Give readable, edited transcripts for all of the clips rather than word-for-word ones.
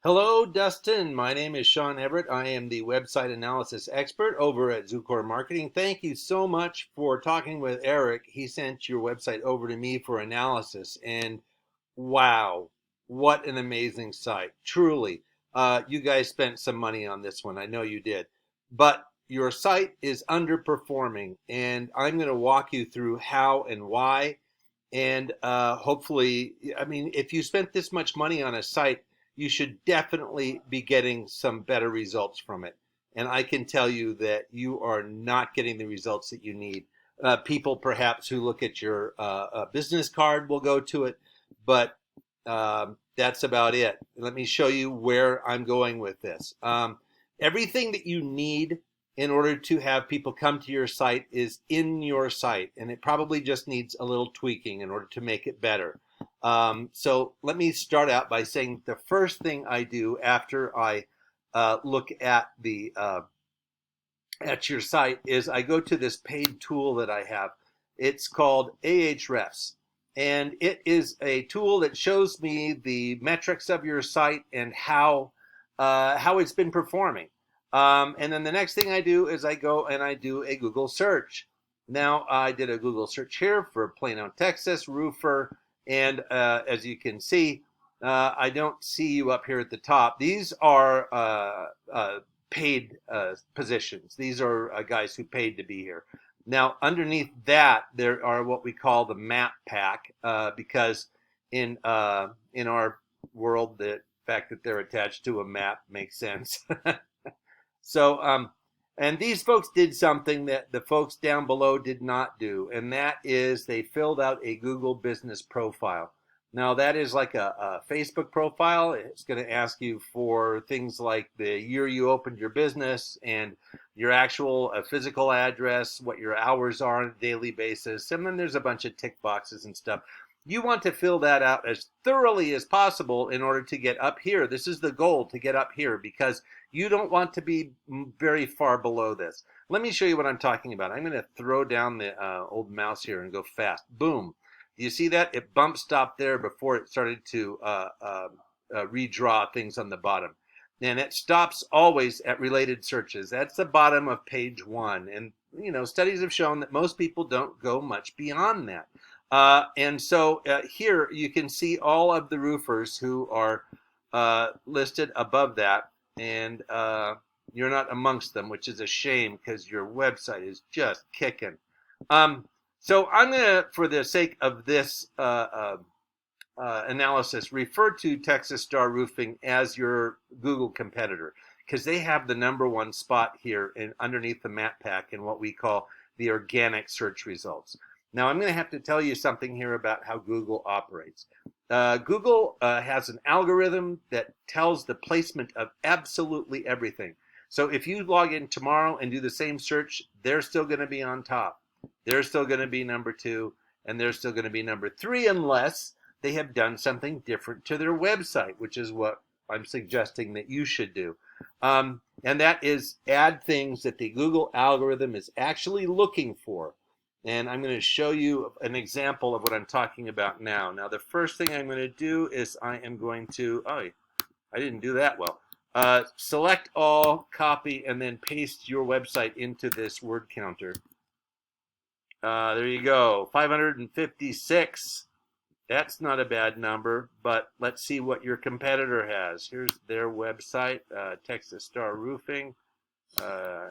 Hello, Dustin. My name is Sean Everett. I am the website analysis expert over at Zucore Marketing. Thank you so much for talking with Eric. He sent your website over to me for analysis, and wow, what an amazing site. Truly, you guys spent some money on this one. I know you did. But your site is underperforming, and I'm going to walk you through how and why. And hopefully, I mean, if you spent this much money on a site, you should definitely be getting some better results from it. And I can tell you that you are not getting the results that you need. People perhaps who look at your business card will go to it, but that's about it. Let me show you where I'm going with this. Everything that you need in order to have people come to your site is in your site, and it probably just needs a little tweaking in order to make it better. So let me start out by saying the first thing I do after I look at the at your site is I go to this paid tool that I have. It's called Ahrefs, and it is a tool that shows me the metrics of your site and how it's been performing. And then the next thing I do is I go and I do a Google search. Now I did a Google search here for Plano, Texas roofer, and as you can see, I don't see you up here at the top. These are paid positions. These are guys who paid to be here. Now, underneath that, there are what we call the map pack, because in our world, the fact that they're attached to a map makes sense. So, and these folks did something that the folks down below did not do, and that is they filled out a Google business profile. Now, that is like a Facebook profile. It's going to ask you for things like the year you opened your business and your actual physical address, what your hours are on a daily basis, and then there's a bunch of tick boxes and stuff. You want to fill that out as thoroughly as possible in order to get up here. This is the goal, to get up here, because you don't want to be very far below this. Let me show you what I'm talking about. I'm going to throw down the old mouse here and go fast. Boom. Do you see that? It bump stopped there before it started to redraw things on the bottom. And it stops always at related searches. That's the bottom of page one. And, you know, studies have shown that most people don't go much beyond that. And so here you can see all of the roofers who are listed above that. And you're not amongst them, which is a shame because your website is just kicking. So I'm going to, for the sake of this analysis, refer to Texas Star Roofing as your Google competitor, because they have the #1 spot here underneath the map pack in what we call the organic search results. Now, I'm going to have to tell you something here about how Google operates. Google has an algorithm that tells the placement of absolutely everything. So if you log in tomorrow and do the same search, they're still going to be on top. They're still going to be #2, and they're still going to be #3 unless they have done something different to their website, which is what I'm suggesting that you should do. And that is add things that the Google algorithm is actually looking for. And I'm going to show you an example of what I'm talking about now. Now, the first thing I'm going to do is I am going to, I didn't do that well. Select all, copy, and then paste your website into this word counter. There you go, 556. That's not a bad number, but let's see what your competitor has. Here's their website, Texas Star Roofing.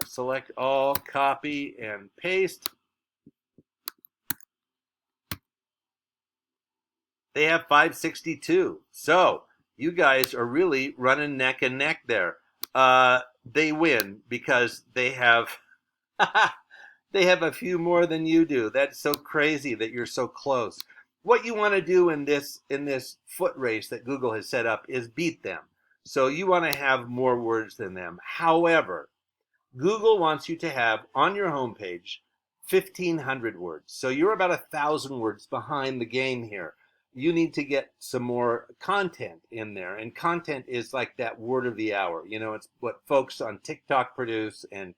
Select all, copy, and paste. They have 562. So you guys are really running neck and neck there. They win because they have they have a few more than you do. That's so crazy that you're so close. What you want to do in this foot race that Google has set up is beat them. So you want to have more words than them. However, Google wants you to have on your homepage 1,500 words. So you're about 1,000 words behind the game here. You need to get some more content in there. And content is like that word of the hour. You know, it's what folks on TikTok produce, and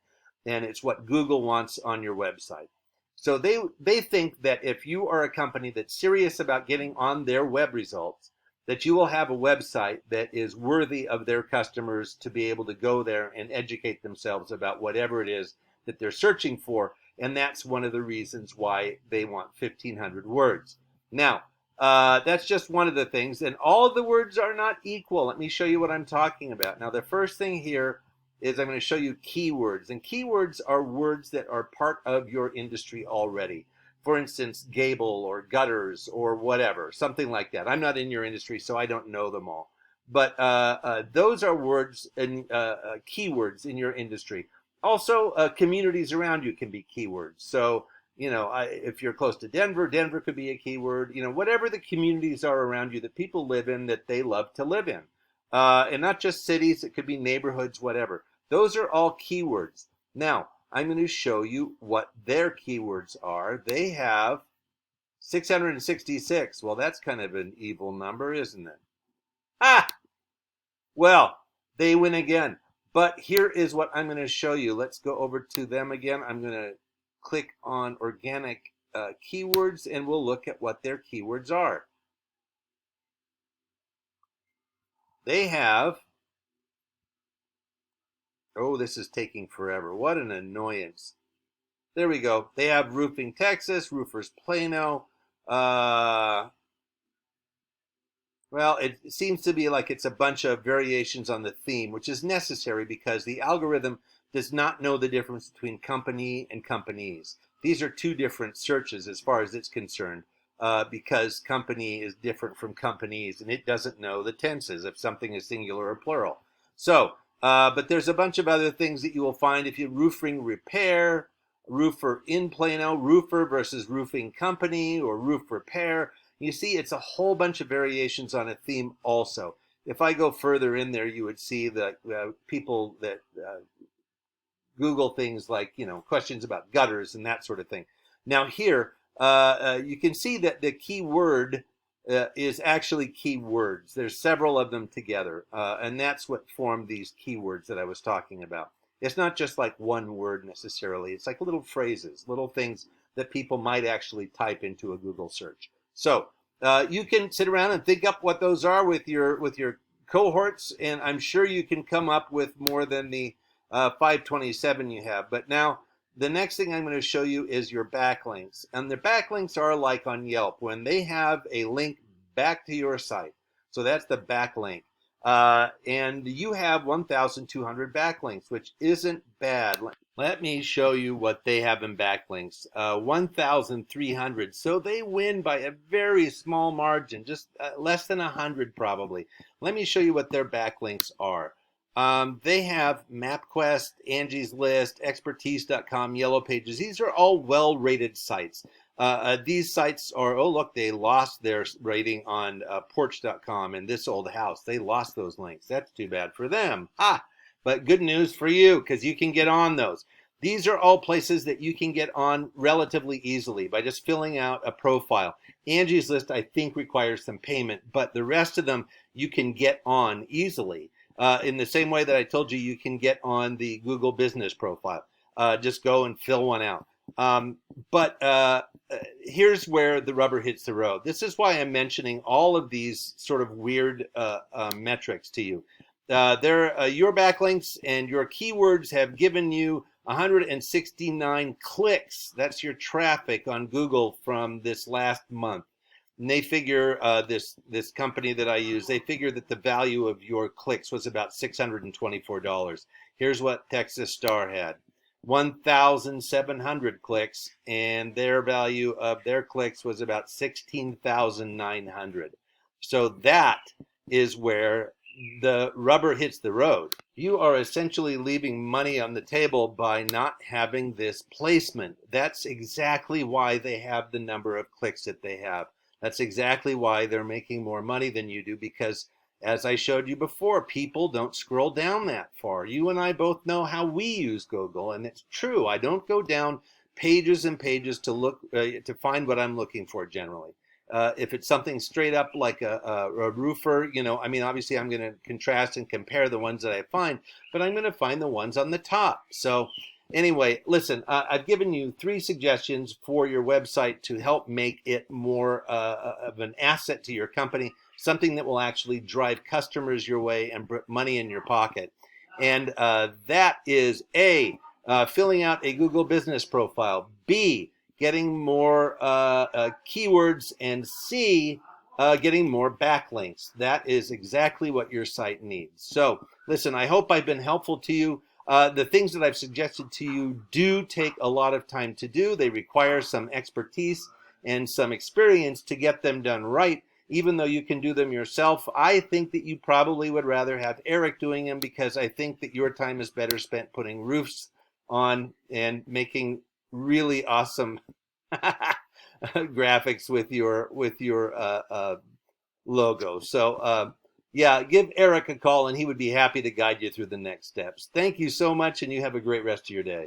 it's what Google wants on your website. So they think that if you are a company that's serious about getting on their web results, that you will have a website that is worthy of their customers to be able to go there and educate themselves about whatever it is that they're searching for. And that's one of the reasons why they want 1,500 words. Now, that's just one of the things. And all of the words are not equal. Let me show you what I'm talking about. Now, the first thing here is I'm going to show you keywords. And keywords are words that are part of your industry already. For instance, gable or gutters or whatever, something like that. I'm not in your industry, so I don't know them all. But those are words and keywords in your industry. Also, communities around you can be keywords. So, if you're close to Denver, Denver could be a keyword. Whatever the communities are around you that people live in that they love to live in. And not just cities, it could be neighborhoods, whatever. Those are all keywords. Now, I'm going to show you what their keywords are. They have 666. Well, that's kind of an evil number, isn't it? Well, they win again. But here is what I'm going to show you. Let's go over to them again. I'm going to click on organic keywords, and we'll look at what their keywords are. They have, oh, this is taking forever. What an annoyance. There we go. They have roofing Texas, roofers Plano. Well, it seems to be like it's a bunch of variations on the theme, which is necessary because the algorithm does not know the difference between company and companies. These are two different searches as far as it's concerned, because company is different from companies, and it doesn't know the tenses if something is singular or plural. So, but there's a bunch of other things that you will find if you roofing repair, roofer in Plano, roofer versus roofing company, or roof repair. You see, it's a whole bunch of variations on a theme also. If I go further in there, you would see that people that Google things like, questions about gutters and that sort of thing. Now here, you can see that the keyword is actually keywords. There's several of them together, and that's what formed these keywords that I was talking about. It's not just like one word necessarily. It's like little phrases, little things that people might actually type into a Google search. So you can sit around and think up what those are with your cohorts, and I'm sure you can come up with more than the 527 you have. But now the next thing I'm going to show you is your backlinks. And the backlinks are like on Yelp when they have a link back to your site. So that's the backlink. And you have 1,200 backlinks, which isn't bad. Let me show you what they have in backlinks. 1,300. So they win by a very small margin, just less than 100 probably. Let me show you what their backlinks are. They have MapQuest, Angie's List, Expertise.com, Yellow Pages. These are all well-rated sites. These sites are, oh, look, they lost their rating on Porch.com and This Old House. They lost those links. That's too bad for them. But good news for you, because you can get on those. These are all places that you can get on relatively easily by just filling out a profile. Angie's List, I think, requires some payment, but the rest of them you can get on easily. In the same way that I told you can get on the Google Business Profile. Just go and fill one out. But here's where the rubber hits the road. This is why I'm mentioning all of these sort of weird metrics to you. Your backlinks and your keywords have given you 169 clicks. That's your traffic on Google from this last month. And they figure, this company that I use, they figure that the value of your clicks was about $624. Here's what Texas Star had. 1,700 clicks, and their value of their clicks was about 16,900. So that is where the rubber hits the road. You are essentially leaving money on the table by not having this placement. That's exactly why they have the number of clicks that they have. That's exactly why they're making more money than you do, because as I showed you before, people don't scroll down that far. You and I both know how we use Google, and it's true. I don't go down pages and pages to look to find what I'm looking for generally. If it's something straight up like a roofer, obviously I'm going to contrast and compare the ones that I find, but I'm going to find the ones on the top. So anyway, listen, I've given you 3 suggestions for your website to help make it more of an asset to your company. something that will actually drive customers your way and put money in your pocket. And that is A, filling out a Google business profile, B, getting more keywords, and C, getting more backlinks. That is exactly what your site needs. So listen, I hope I've been helpful to you. The things that I've suggested to you do take a lot of time to do. They require some expertise and some experience to get them done right. Even though you can do them yourself, I think that you probably would rather have Eric doing them, because I think that your time is better spent putting roofs on and making really awesome graphics with your logo. So yeah, give Eric a call and he would be happy to guide you through the next steps. Thank you so much, and you have a great rest of your day.